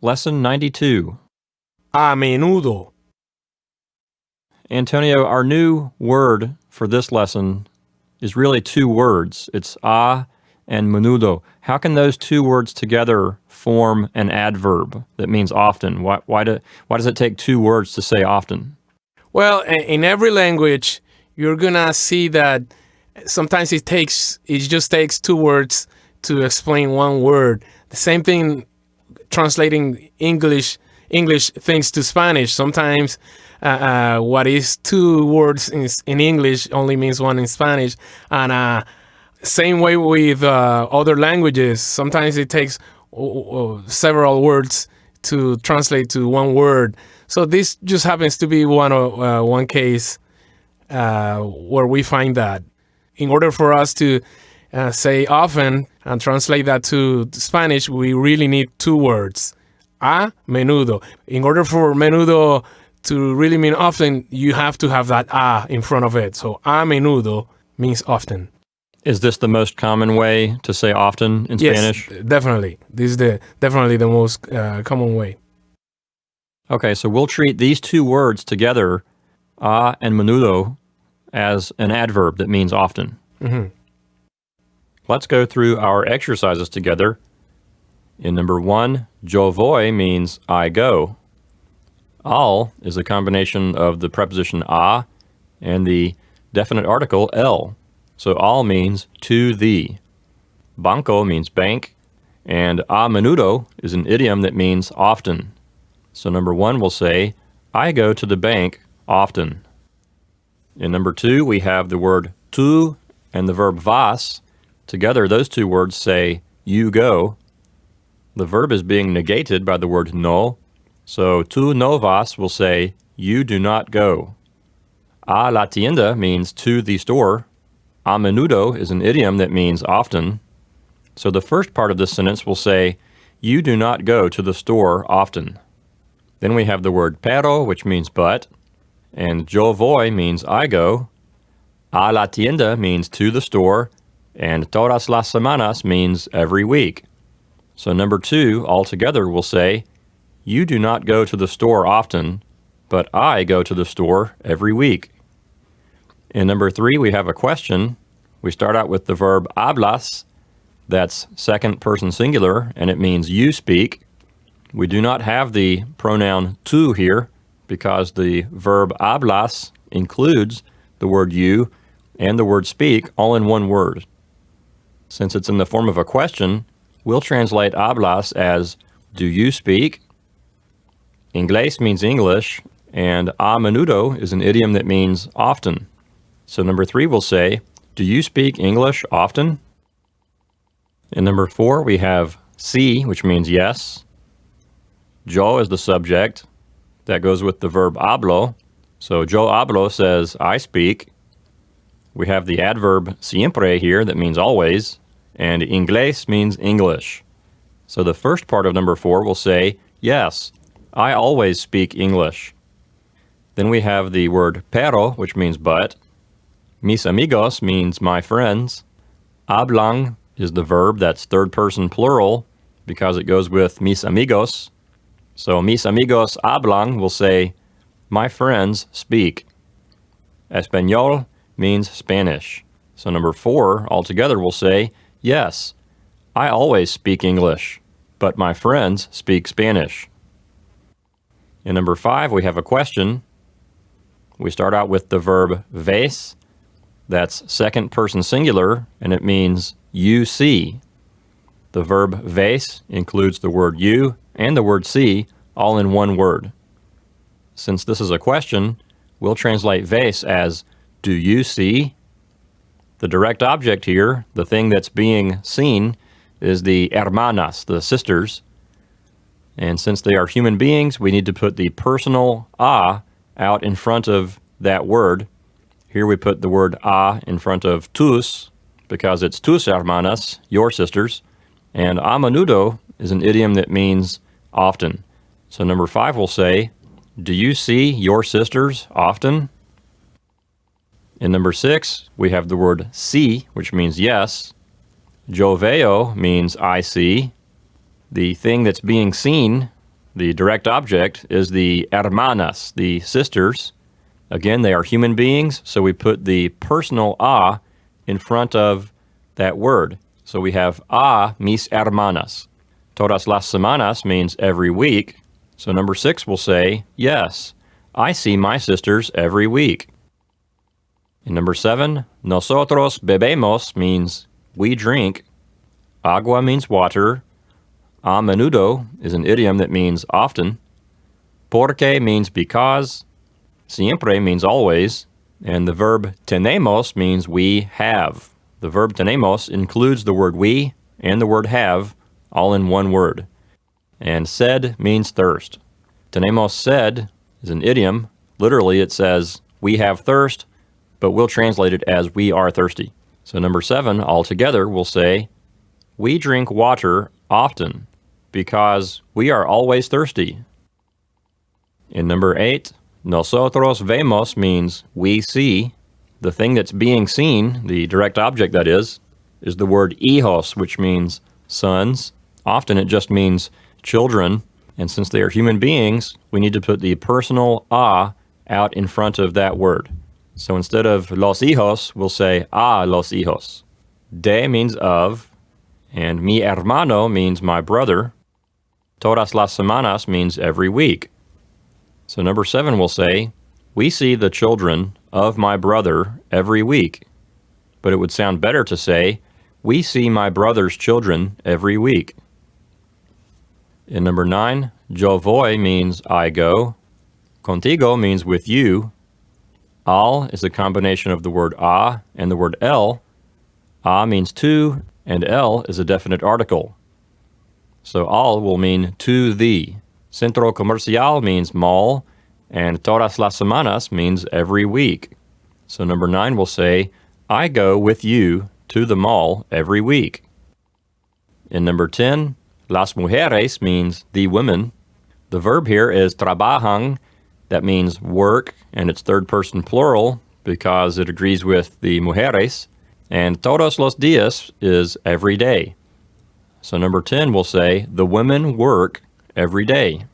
Lesson 92. A menudo. Antonio, our new word for this lesson is really two words. It's a and menudo. How can those two words together form an adverb that means often? Why does it take two words to say often? Well, in every language, you're gonna see that sometimes it just takes two words to explain one word. The same thing translating English things to Spanish. Sometimes what is two words in English only means one in Spanish, and same way with other languages. Sometimes it takes several words to translate to one word. So this just happens to be one case where we find that. In order for us to say often and translate that to Spanish, we really need two words. A menudo. In order for menudo to really mean often, you have to have that a in front of it. So a menudo means often. Is this the most common way to say often in Spanish? Yes, definitely. This is definitely the most common way. Okay, so we'll treat these two words together, a and menudo, as an adverb that means often. Mm-hmm. Let's go through our exercises together. In number 1, yo voy means I go. Al is a combination of the preposition a and the definite article el. So al means to the. Banco means bank, and a menudo is an idiom that means often. So number 1 will say, I go to the bank often. In number 2, we have the word tú and the verb vas. Together, those two words say, you go. The verb is being negated by the word no. So tú no vas will say, you do not go. A la tienda means to the store. A menudo is an idiom that means often. So the first part of this sentence will say, you do not go to the store often. Then we have the word pero, which means but, and yo voy means I go. A la tienda means to the store, and todas las semanas means every week. So number 2 altogether will say, you do not go to the store often, but I go to the store every week. In number 3, we have a question. We start out with the verb hablas. That's second person singular, and it means you speak. We do not have the pronoun tú here because the verb hablas includes the word you and the word speak all in one word. Since it's in the form of a question, we'll translate hablas as do you speak? Inglés means English, and a menudo is an idiom that means often. So number 3 will say, do you speak English often? In number 4, we have sí, which means yes. Yo is the subject. That goes with the verb hablo. So yo hablo says I speak. We have the adverb siempre here that means always. And inglés means English. So the first part of number 4 will say, yes, I always speak English. Then we have the word pero, which means but. Mis amigos means my friends. Hablan is the verb that's third person plural because it goes with mis amigos. So mis amigos hablan will say, my friends speak. Español means Spanish. So number 4 altogether will say, yes, I always speak English, but my friends speak Spanish. In number 5, we have a question. We start out with the verb ves. That's second person singular, and it means you see. The verb ves includes the word you and the word see all in one word. Since this is a question, we'll translate ves as do you see? The direct object here, the thing that's being seen, is the hermanas, the sisters. And since they are human beings, we need to put the personal a out in front of that word. Here we put the word a in front of tus, because it's tus hermanas, your sisters. And a menudo is an idiom that means often. So number 5 will say, do you see your sisters often? In number 6, we have the word sí, which means yes. Yo veo means I see. The thing that's being seen The direct object is the hermanas, the sisters. Again, they are human beings, so we put the personal a in front of that word. So we have a mis hermanas. Todas las semanas means every week. So number 6 will say, yes, I see my sisters every week. And number 7, nosotros bebemos means we drink. Agua means water. A menudo is an idiom that means often. Porque means because. Siempre means always. And the verb tenemos means we have. The verb tenemos includes the word we and the word have, all in one word. And sed means thirst. Tenemos sed is an idiom. Literally, it says, we have thirst, but we'll translate it as we are thirsty. So number 7, altogether, will say, we drink water often because we are always thirsty. In number 8, nosotros vemos means we see. The thing that's being seen, the direct object that is the word hijos, which means sons. Often it just means children, and since they are human beings, we need to put the personal a out in front of that word. So instead of los hijos, we'll say a los hijos. De means of, and mi hermano means my brother. Todas las semanas means every week. So number 7 will say, we see the children of my brother every week. But it would sound better to say, we see my brother's children every week. In number 9, yo voy means I go. Contigo means with you. Al is a combination of the word a and the word el. A means to, and el is a definite article. So al will mean to thee. Centro comercial means mall, and todas las semanas means every week. So number 9 will say, I go with you to the mall every week. In number 10, las mujeres means the women. The verb here is trabajan. That means work, and it's third person plural because it agrees with the mujeres. And todos los días is every day. So number 10 will say, the women work every day.